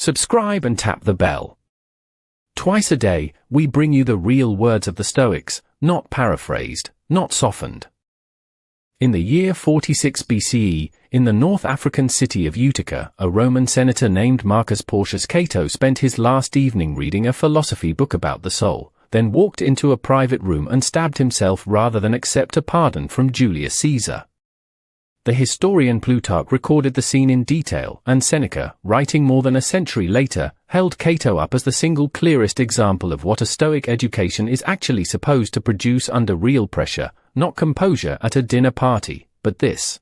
Subscribe and tap the bell. Twice a day, we bring you the real words of the Stoics, not paraphrased, not softened. In the year 46 BCE, in the North African city of Utica, a Roman senator named Marcus Porcius Cato spent his last evening reading a philosophy book about the soul, then walked into a private room and stabbed himself rather than accept a pardon from Julius Caesar. The historian Plutarch recorded the scene in detail, and Seneca, writing more than a century later, held Cato up as the single clearest example of what a Stoic education is actually supposed to produce under real pressure, not composure at a dinner party, but this.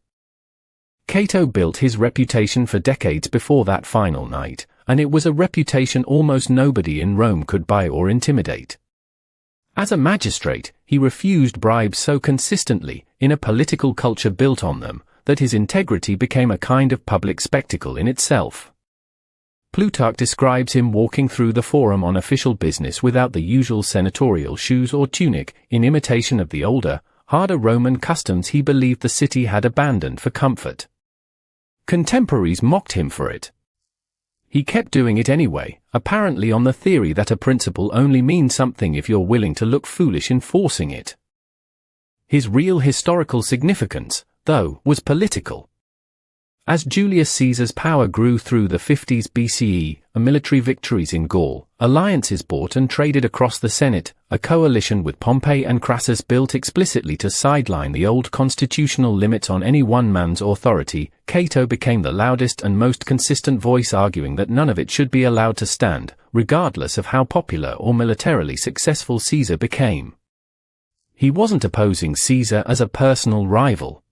Cato built his reputation for decades before that final night, and it was a reputation almost nobody in Rome could buy or intimidate. As a magistrate, he refused bribes so consistently, in a political culture built on them, that his integrity became a kind of public spectacle in itself. Plutarch describes him walking through the forum on official business without the usual senatorial shoes or tunic, in imitation of the older, harder Roman customs he believed the city had abandoned for comfort. Contemporaries mocked him for it. He kept doing it anyway, apparently on the theory that a principle only means something if you're willing to look foolish enforcing it. His real historical significance, though, was political. As Julius Caesar's power grew through the 50s BCE, military victories in Gaul, alliances bought and traded across the Senate, a coalition with Pompey and Crassus built explicitly to sideline the old constitutional limits on any one man's authority, Cato became the loudest and most consistent voice arguing that none of it should be allowed to stand, regardless of how popular or militarily successful Caesar became. He wasn't opposing Caesar as a personal rival.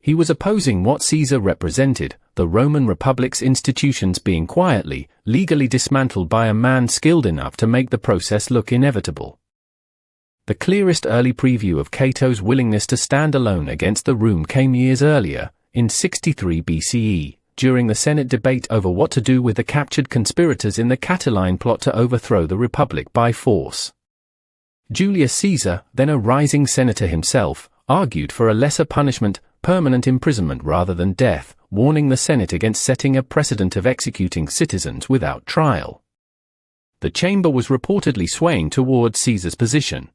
He was opposing what Caesar represented, the Roman Republic's institutions being quietly, legally dismantled by a man skilled enough to make the process look inevitable. The clearest early preview of Cato's willingness to stand alone against the Room came years earlier, in 63 BCE, during the Senate debate over what to do with the captured conspirators in the Catiline plot to overthrow the Republic by force. Julius Caesar, then a rising senator himself, argued for a lesser punishment, permanent imprisonment rather than death, warning the Senate against setting a precedent of executing citizens without trial. The chamber was reportedly swaying towards Caesar's position.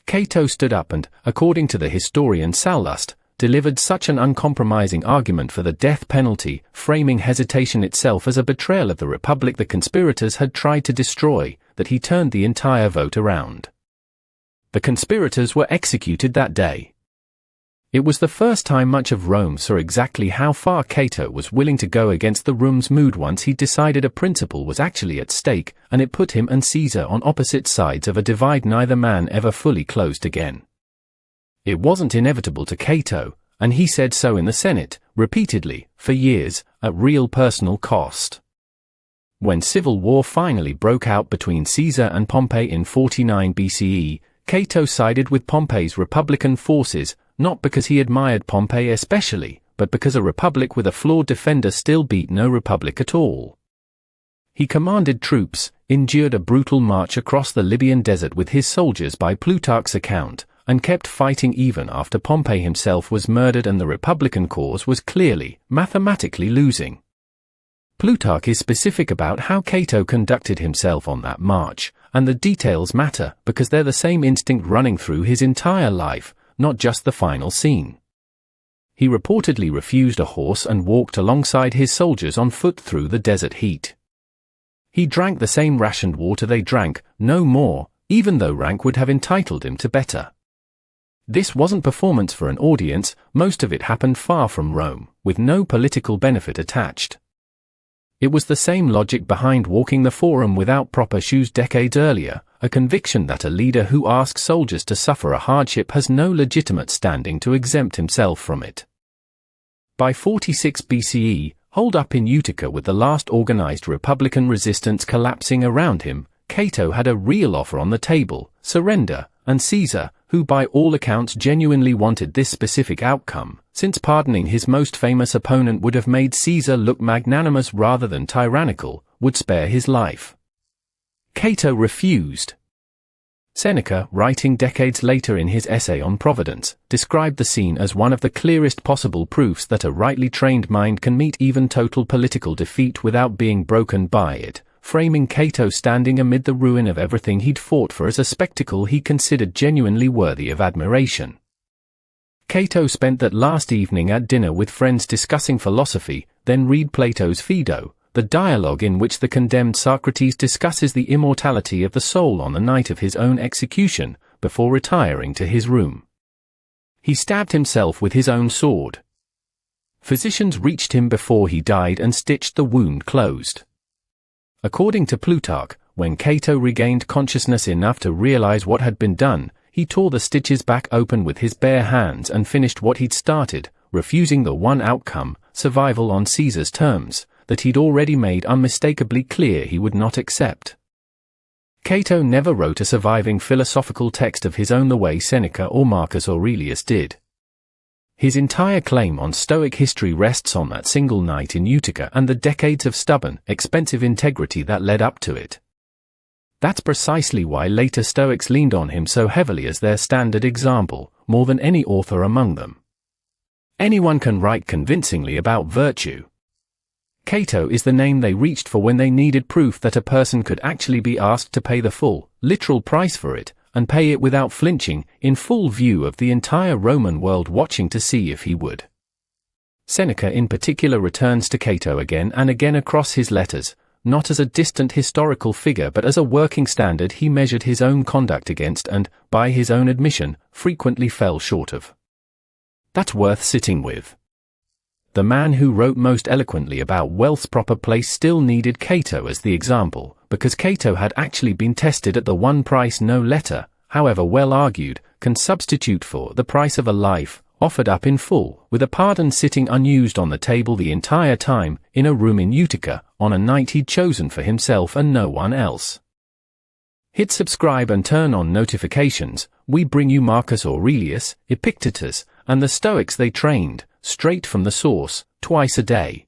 Cato stood up and, according to the historian Sallust, delivered such an uncompromising argument for the death penalty, framing hesitation itself as a betrayal of the republic the conspirators had tried to destroy, that he turned the entire vote around. The conspirators were executed that day. It was the first time much of Rome saw exactly how far Cato was willing to go against the Rome's mood once he decided a principle was actually at stake, and it put him and Caesar on opposite sides of a divide neither man ever fully closed again. It wasn't inevitable to Cato, and he said so in the Senate, repeatedly, for years, at real personal cost. When civil war finally broke out between Caesar and Pompey in 49 BCE, Cato sided with Pompey's republican forces, not because he admired Pompey especially, but because a republic with a flawed defender still beat no republic at all. He commanded troops, endured a brutal march across the Libyan desert with his soldiers by Plutarch's account, and kept fighting even after Pompey himself was murdered and the republican cause was clearly, mathematically losing. Plutarch is specific about how Cato conducted himself on that march, and the details matter because they're the same instinct running through his entire life, not just the final scene. He reportedly refused a horse and walked alongside his soldiers on foot through the desert heat. He drank the same rationed water they drank, no more, even though rank would have entitled him to better. This wasn't performance for an audience, most of it happened far from Rome, with no political benefit attached. It was the same logic behind walking the forum without proper shoes decades earlier, a conviction that a leader who asks soldiers to suffer a hardship has no legitimate standing to exempt himself from it. By 46 BCE, holed up in Utica with the last organized republican resistance collapsing around him, Cato had a real offer on the table, surrender, and Caesar, who by all accounts genuinely wanted this specific outcome, since pardoning his most famous opponent would have made Caesar look magnanimous rather than tyrannical, would spare his life. Cato refused. Seneca, writing decades later in his essay On Providence, described the scene as one of the clearest possible proofs that a rightly trained mind can meet even total political defeat without being broken by it, framing Cato standing amid the ruin of everything he'd fought for as a spectacle he considered genuinely worthy of admiration. Cato spent that last evening at dinner with friends discussing philosophy, then read Plato's Phaedo, the dialogue in which the condemned Socrates discusses the immortality of the soul on the night of his own execution, before retiring to his room. He stabbed himself with his own sword. Physicians reached him before he died and stitched the wound closed. According to Plutarch, when Cato regained consciousness enough to realize what had been done, he tore the stitches back open with his bare hands and finished what he'd started, refusing the one outcome, survival on Caesar's terms, that he'd already made unmistakably clear he would not accept. Cato never wrote a surviving philosophical text of his own the way Seneca or Marcus Aurelius did. His entire claim on Stoic history rests on that single night in Utica and the decades of stubborn, expensive integrity that led up to it. That's precisely why later Stoics leaned on him so heavily as their standard example, more than any author among them. Anyone can write convincingly about virtue. Cato is the name they reached for when they needed proof that a person could actually be asked to pay the full, literal price for it, and pay it without flinching, in full view of the entire Roman world watching to see if he would. Seneca in particular returns to Cato again and again across his letters, not as a distant historical figure but as a working standard he measured his own conduct against and, by his own admission, frequently fell short of. That's worth sitting with. The man who wrote most eloquently about wealth's proper place still needed Cato as the example, because Cato had actually been tested at the one price no letter, however well argued, can substitute for the price of a life, offered up in full, with a pardon sitting unused on the table the entire time, in a room in Utica, on a night he'd chosen for himself and no one else. Hit subscribe and turn on notifications. We bring you Marcus Aurelius, Epictetus, and the Stoics they trained, straight from the source, twice a day.